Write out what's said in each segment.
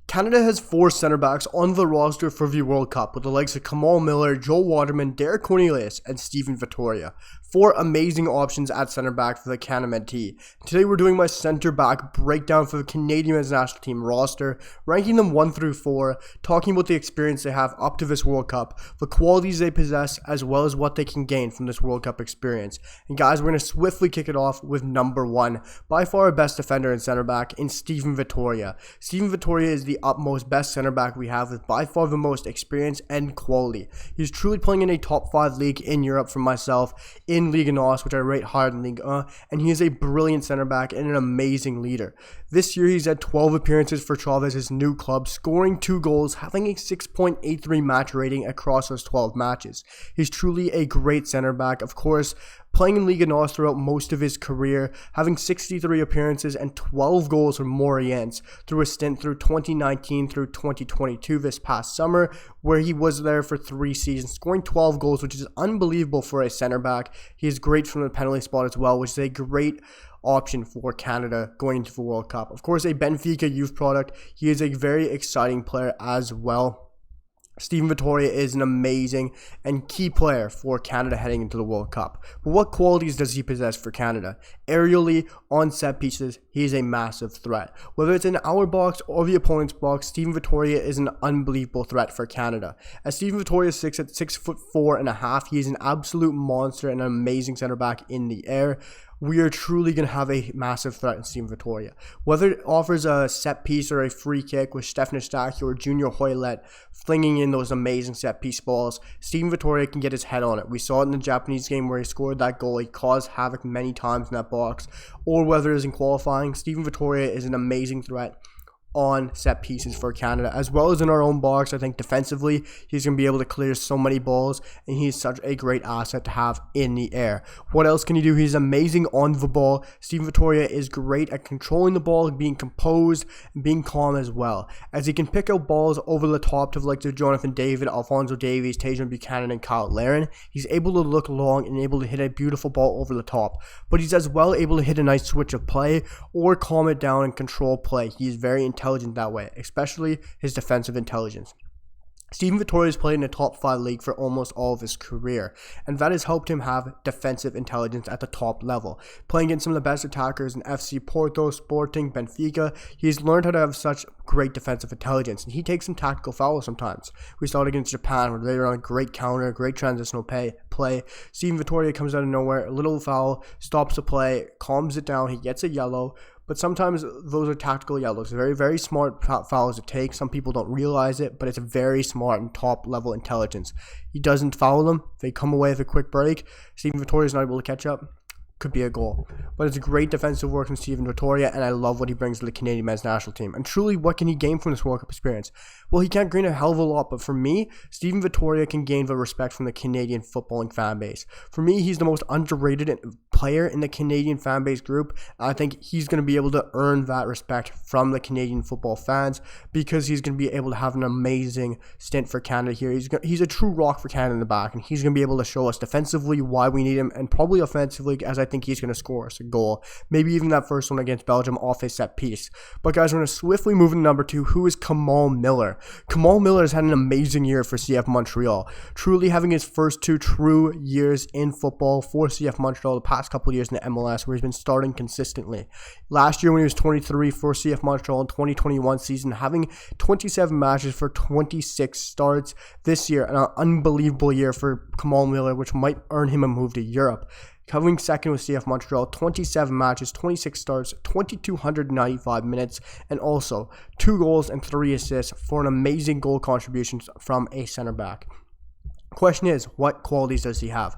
Canada has 4 centre backs on the roster for the World Cup with the likes of Kamal Miller, Joel Waterman, Derek Cornelius, and Stephen Vittoria. 4 amazing options at centre back for the CanMNT. Today we're doing my centre back breakdown for the Canadian men's national team roster, ranking them 1 through 4, talking about the experience they have up to this World Cup, the qualities they possess, as well as what they can gain from this World Cup experience. And guys, we're going to swiftly kick it off with number 1, by far our best defender and centre back in Stephen Vittoria. Stephen Vittoria is the utmost best centre back we have with by far the most experience and quality. He's truly playing in a top 5 league in Europe for myself, in Ligue 1, which I rate higher than Ligue 1, and he is a brilliant centre back and an amazing leader. This year he's had 12 appearances for Chavez's new club, scoring 2 goals, having a 6.83 match rating across those 12 matches. He's truly a great centre back, of course, playing in Ligue 1 throughout most of his career, having 63 appearances and 12 goals for Montréal through a stint through 2019 through 2022 this past summer, where he was there for 3 seasons, scoring 12 goals, which is unbelievable for a centre back. He is great from the penalty spot as well, which is a great option for Canada going into the World Cup. Of course, a Benfica youth product. He is a very exciting player as well. Stephen Vittoria is an amazing and key player for Canada heading into the World Cup. But what qualities does he possess for Canada? Aerially, on set pieces, he is a massive threat. Whether it's in our box or the opponent's box, Stephen Vittoria is an unbelievable threat for Canada. As Stephen Vittoria is 6'4.5", he is an absolute monster and an amazing center back in the air. We are truly going to have a massive threat in Stephen Vittoria. Whether it offers a set piece or a free kick with Stefan Eustáquio or Junior Hoylett flinging in those amazing set piece balls, Stephen Vittoria can get his head on it. We saw it in the Japanese game where he scored that goal. He caused havoc many times in that box. Or whether it is in qualifying, Stephen Vittoria is an amazing threat on set pieces for Canada, as well as in our own box. I think defensively he's going to be able to clear so many balls, and he's such a great asset to have in the air. What else can he do? He's amazing on the ball. Stephen Vittoria is great at controlling the ball, being composed, and being calm as well, as he can pick out balls over the top to like Jonathan David, Alphonso Davies, Tajon Buchanan, and Kyle Larin. He's able to look long and able to hit a beautiful ball over the top, but he's as well able to hit a nice switch of play or calm it down and control play. He's very intelligent that way, especially his defensive intelligence. Stephen Vittoria has played in a top 5 league for almost all of his career, and that has helped him have defensive intelligence at the top level. Playing against some of the best attackers in FC Porto, Sporting, Benfica, he's learned how to have such great defensive intelligence, and he takes some tactical fouls sometimes. We saw it against Japan where they were on a great counter, great transitional play. Stephen Vittoria comes out of nowhere, a little foul, stops the play, calms it down, he gets a yellow. But sometimes those are tactical yellows. Very, very smart fouls to take. Some people don't realize it, but it's a very smart and top-level intelligence. He doesn't foul them. They come away with a quick break. Stephen Vittoria is not able to catch up. Could be a goal. But it's a great defensive work from Stephen Vittoria, and I love what he brings to the Canadian men's national team. And truly, what can he gain from this World Cup experience? Well, he can't gain a hell of a lot, but for me, Stephen Vittoria can gain the respect from the Canadian footballing fan base. For me, he's the most underrated player in the Canadian fan base group. I think he's going to be able to earn that respect from the Canadian football fans because he's going to be able to have an amazing stint for Canada here. He's a true rock for Canada in the back, and he's going to be able to show us defensively why we need him, and probably offensively, as I think he's going to score us a goal. Maybe even that first one against Belgium off a set piece. But guys, we're going to swiftly move into number 2, who is Kamal Miller. Kamal Miller has had an amazing year for CF Montreal, truly having his first 2 true years in football for CF Montreal the past couple of years in the MLS, where he's been starting consistently. Last year when he was 23 for CF Montreal in 2021 season, having 27 matches for 26 starts. This year, an unbelievable year for Kamal Miller, which might earn him a move to Europe. Coming second with CF Montreal, 27 matches, 26 starts, 2,295 minutes, and also 2 goals and 3 assists for an amazing goal contribution from a center back. Question is, what qualities does he have?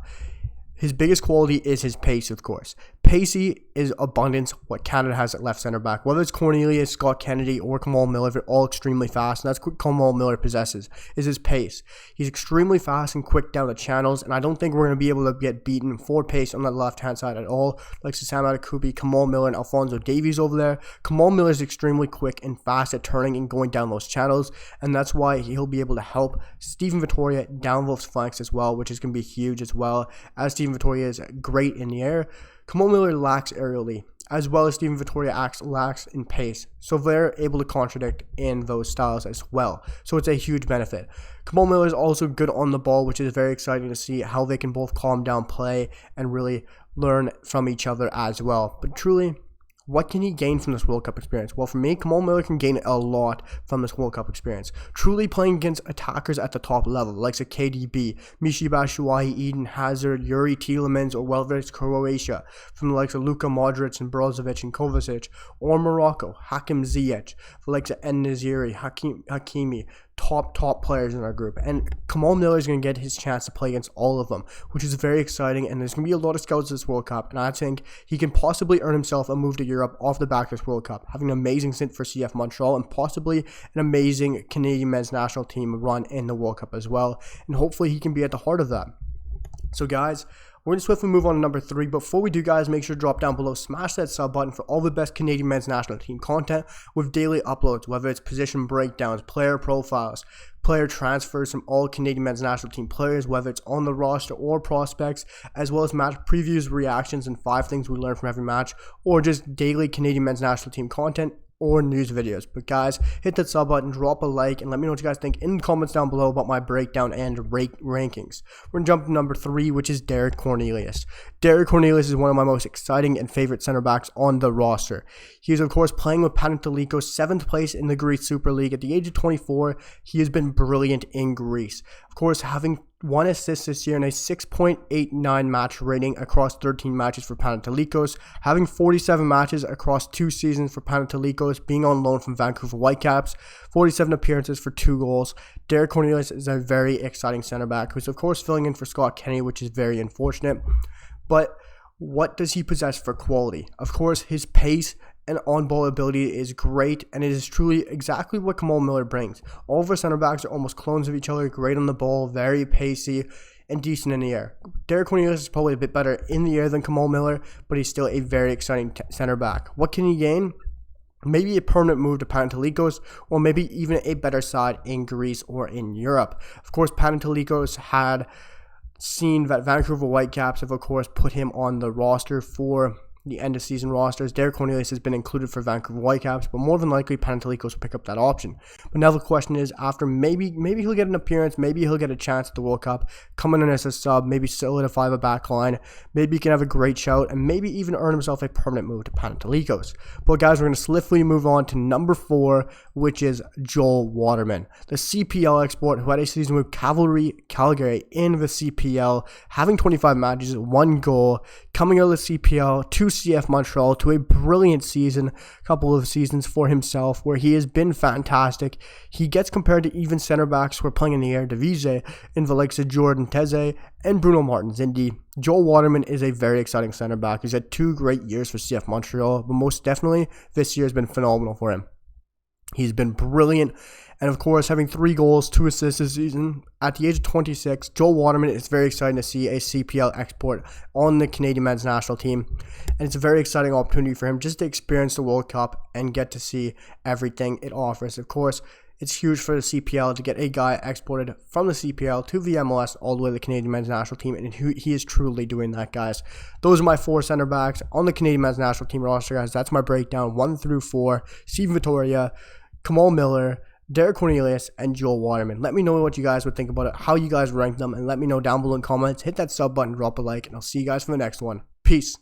His biggest quality is his pace, of course. Pacey is abundance, what Canada has at left center back. Whether it's Cornelius, Scott Kennedy, or Kamal Miller, they're all extremely fast, and that's what Kamal Miller possesses, is his pace. He's extremely fast and quick down the channels, and I don't think we're going to be able to get beaten for pace on the left-hand side at all, like Sam Adekubi, Kamal Miller, and Alphonso Davies over there. Kamal Miller is extremely quick and fast at turning and going down those channels, and that's why he'll be able to help Stephen Vittoria down those flanks as well, which is going to be huge as well, as Stephen Vittoria is great in the air. Kamal Miller lacks aerially. as well as Steven Vittoria lacks in pace. So they're able to contradict in those styles as well. So it's a huge benefit. Kamal Miller is also good on the ball, which is very exciting to see how they can both calm down play and really learn from each other as well. But truly, what can he gain from this World Cup experience? Well, for me, Kamal Miller can gain a lot from this World Cup experience. Truly playing against attackers at the top level, like KDB, Michy Batshuayi, Eden Hazard, Yuri Tielemans, or whether it's Croatia, from the likes of Luka Modric and Brozovic and Kovacic, or Morocco, Hakim Ziyech, the likes of En-Nesyri, Hakimi, top players in our group. And Kamal Miller is going to get his chance to play against all of them, which is very exciting. And there's going to be a lot of scouts this World Cup, and I think he can possibly earn himself a move to Europe off the back of this World Cup, having an amazing stint for CF Montreal and possibly an amazing Canadian men's national team run in the World Cup as well. And hopefully he can be at the heart of that. So guys, we're going to swiftly move on to number 3. Before we do, guys, make sure to drop down below, smash that sub button for all the best Canadian men's national team content with daily uploads, whether it's position breakdowns, player profiles, player transfers from all Canadian men's national team players, whether it's on the roster or prospects, as well as match previews, reactions, and 5 things we learned from every match, or just daily Canadian men's national team content or news videos. But guys, hit that sub button, drop a like, and let me know what you guys think in the comments down below about my breakdown and rankings. We're going to jump to number 3, which is Derek Cornelius. Derek Cornelius is one of my most exciting and favorite center backs on the roster. He is, of course, playing with Panathinaikos, 7th place in the Greece Super League. At the age of 24, he has been brilliant in Greece. Of course, having 1 assist this year and a 6.89 match rating across 13 matches for Panathinaikos, having 47 matches across 2 seasons for Panathinaikos, being on loan from Vancouver Whitecaps, 47 appearances for 2 goals. Derek Cornelius is a very exciting center back who's, of course, filling in for Scott Kenny, which is very unfortunate. But what does he possess for quality? Of course, his pace and on-ball ability is great, and it is truly exactly what Kamal Miller brings. All of our center backs are almost clones of each other, great on the ball, very pacey, and decent in the air. Derek Cornelius is probably a bit better in the air than Kamal Miller, but he's still a very exciting center back. What can he gain? Maybe a permanent move to Panathinaikos, or maybe even a better side in Greece or in Europe. Of course, Panathinaikos had seen that Vancouver Whitecaps have, of course, put him on the roster for the end of season rosters. Derek Cornelius has been included for Vancouver Whitecaps, but more than likely Panathinaikos will pick up that option. But now the question is, after maybe he'll get an appearance, maybe he'll get a chance at the World Cup, coming in as a sub, maybe solidify the back line, maybe he can have a great shout, and maybe even earn himself a permanent move to Panathinaikos. But guys, we're going to swiftly move on to number 4, which is Joel Waterman, the CPL export who had a season with Calgary in the CPL, having 25 matches, 1 goal, coming out of the CPL to CF Montreal to a brilliant season, couple of seasons for himself where he has been fantastic. He gets compared to even center backs who are playing in the Eredivisie in the likes of Jordan Teze and Bruno Martins. Indeed, Joel Waterman is a very exciting center back. He's had 2 great years for CF Montreal, but most definitely this year has been phenomenal for him. He's been brilliant, and of course, having 3 goals, 2 assists this season. At the age of 26, Joel Waterman, is very exciting to see a CPL export on the Canadian men's national team, and it's a very exciting opportunity for him just to experience the World Cup and get to see everything it offers. Of course, it's huge for the CPL to get a guy exported from the CPL to the MLS all the way to the Canadian men's national team, and he is truly doing that, guys. Those are my 4 center backs on the Canadian men's national team roster, guys. That's my breakdown, 1 through 4. Steven Vittoria, Kamal Miller, Derek Cornelius, and Joel Waterman. Let me know what you guys would think about it, how you guys rank them, and let me know down below in comments. Hit that sub button, drop a like, and I'll see you guys for the next one. Peace.